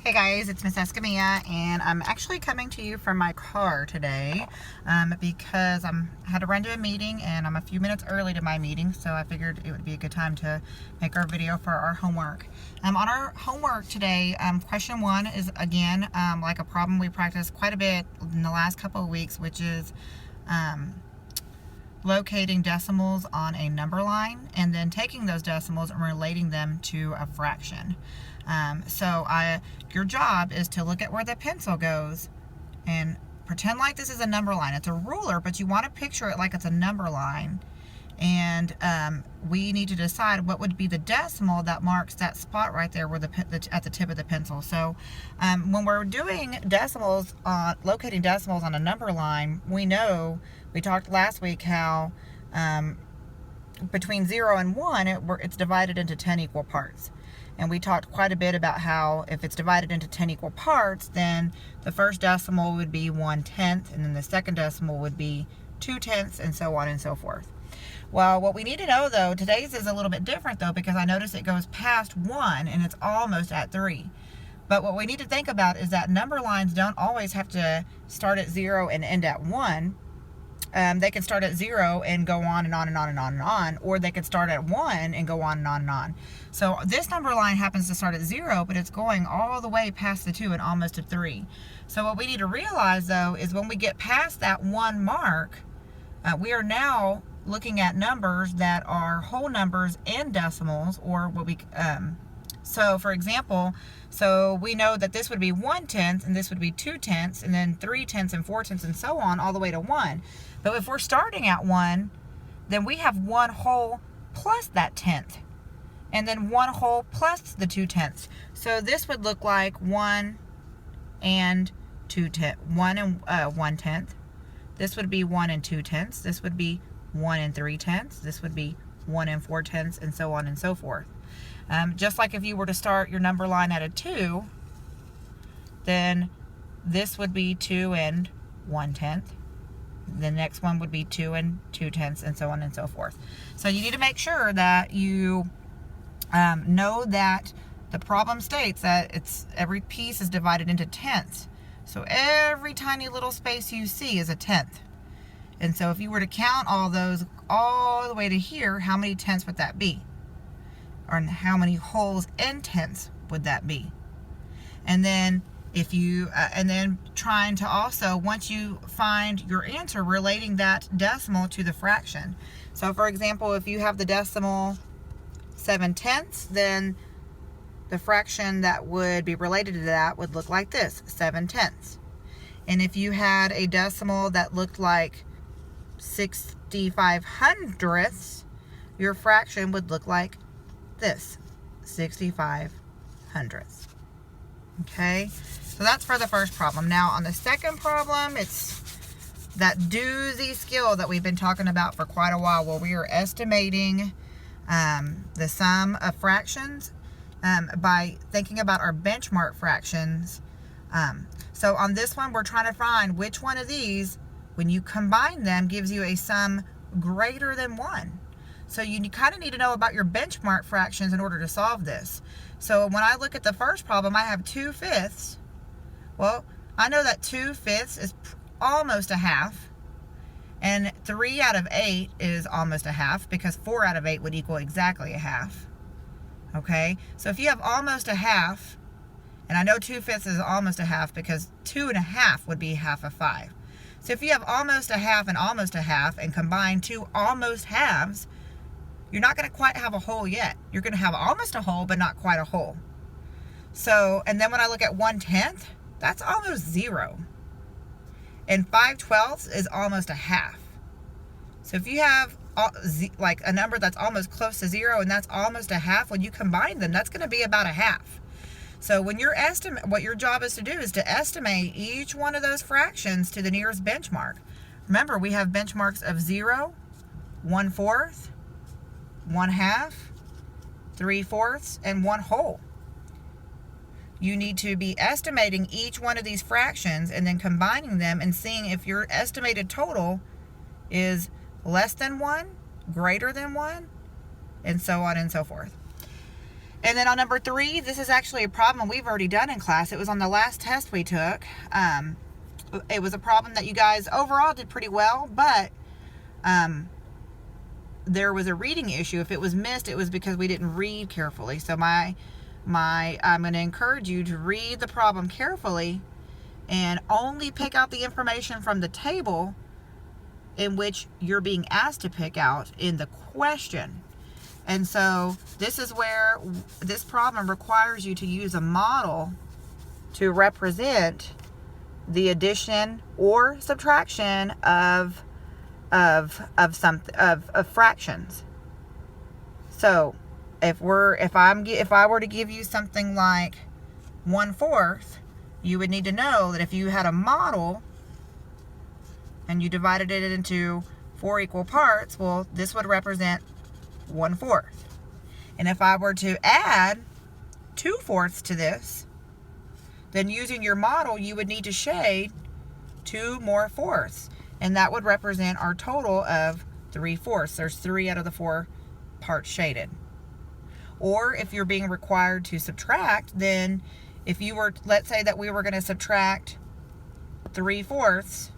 Hey guys, it's Miss Escamilla, and I'm actually coming to you from my car today because I had to run to a meeting and I'm a few minutes early to my meeting, so I figured it would be a good time to make our video for our homework. On our homework today, question one is again like a problem we practiced quite a bit in the last couple of weeks, which is locating decimals on a number line and then taking those decimals and relating them to a fraction. Your job is to look at where the pencil goes and pretend like this is a number line. It's a ruler, but you want to picture it like it's a number line. And we need to decide what would be the decimal that marks that spot right there where at the tip of the pencil. So when we're doing decimals, locating decimals on a number line, we talked last week how between 0 and 1, it's divided into 10 equal parts. And we talked quite a bit about how if it's divided into 10 equal parts, then the first decimal would be 1/10, and then the second decimal would be 2/10, and so on and so forth. Well, what we need to know, though, today's is a little bit different, though, because I notice it goes past 1, and it's almost at 3. But what we need to think about is that number lines don't always have to start at 0 and end at 1. They can start at 0 and go on and on and on and on and on, or they could start at 1 and go on and on and on. So this number line happens to start at 0, but it's going all the way past the 2 and almost to 3. So what we need to realize, though, is when we get past that 1 mark, we are now looking at numbers that are whole numbers and decimals, or what we so for example, we know that this would be 1/10 and this would be 2/10 and then 3/10 and 4/10 and so on all the way to 1. But if we're starting at 1, then we have 1 whole plus that 10th, and then 1 whole plus the 2/10. So this would look like 1 and 2/10, 1 and 1/10. This would be 1 and 2/10. This would be 1 and 3/10. This would be 1 and 4/10, and so on and so forth. Just like if you were to start your number line at a 2, then this would be 2 and 1/10. The next one would be 2 and 2/10, and so on and so forth. So you need to make sure that you know that the problem states that every piece is divided into tenths. So every tiny little space you see is a tenth. And so if you were to count all those all the way to here, how many tenths would that be? Or how many wholes and tenths would that be? And then and then trying to also, once you find your answer, relating that decimal to the fraction. So for example, if you have the decimal 7/10, then the fraction that would be related to that would look like this, 7/10. And if you had a decimal that looked like 65/100ths, your fraction would look like this, 65/100ths. Okay, so that's for the first problem. Now on the second problem, it's that doozy skill that we've been talking about for quite a while, where we are estimating the sum of fractions by thinking about our benchmark fractions. So on this one, we're trying to find which one of these, when you combine them, gives you a sum greater than 1. So you kind of need to know about your benchmark fractions in order to solve this. So when I look at the first problem, I have 2/5. Well, I know that 2/5 is almost a half, and 3 out of 8 is almost a half, because 4 out of 8 would equal exactly a half. Okay, so if you have almost a half, and I know 2/5 is almost a half because 2 1/2 would be half of 5. So if you have almost a half and combine two almost halves, you're not going to quite have a whole yet. You're going to have almost a whole, but not quite a whole. So, and then when I look at 1/10, that's almost 0. And 5/12 is almost a half. So if you have like a number that's almost close to 0 and that's almost a half, when you combine them, that's going to be about a half. So when what your job is to do is to estimate each one of those fractions to the nearest benchmark. Remember, we have benchmarks of 0, 1/4, 1/2, 3/4, and 1 whole. You need to be estimating each one of these fractions and then combining them and seeing if your estimated total is less than 1, greater than 1, and so on and so forth. And then on number 3, this is actually a problem we've already done in class. It was on the last test we took. It was a problem that you guys overall did pretty well, but there was a reading issue. If it was missed, it was because we didn't read carefully. So I'm going to encourage you to read the problem carefully and only pick out the information from the table in which you're being asked to pick out in the question. And so this is where this problem requires you to use a model to represent the addition or subtraction of fractions. So if I were to give you something like 1/4, you would need to know that if you had a model and you divided it into 4 equal parts, well, this would represent 1/4. And if I were to add 2/4 to this, then using your model, you would need to shade 2 more fourths. And that would represent our total of 3/4. There's 3 out of the 4 parts shaded. Or if you're being required to subtract, then if you were, let's say that we were going to subtract 3/4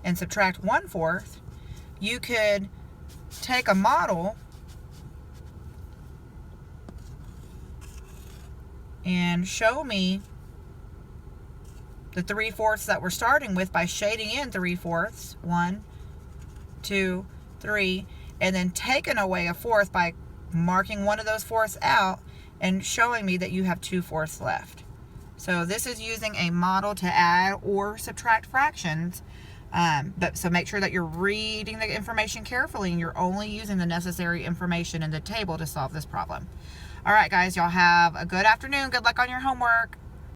and subtract 1/4, you could take a model and show me the 3/4 that we're starting with by shading in 3/4, 1, 2, 3, and then taking away a fourth by marking one of those fourths out and showing me that you have 2/4 left. So this is using a model to add or subtract fractions. So make sure that you're reading the information carefully and you're only using the necessary information in the table to solve this problem. All right, guys, y'all have a good afternoon. Good luck on your homework.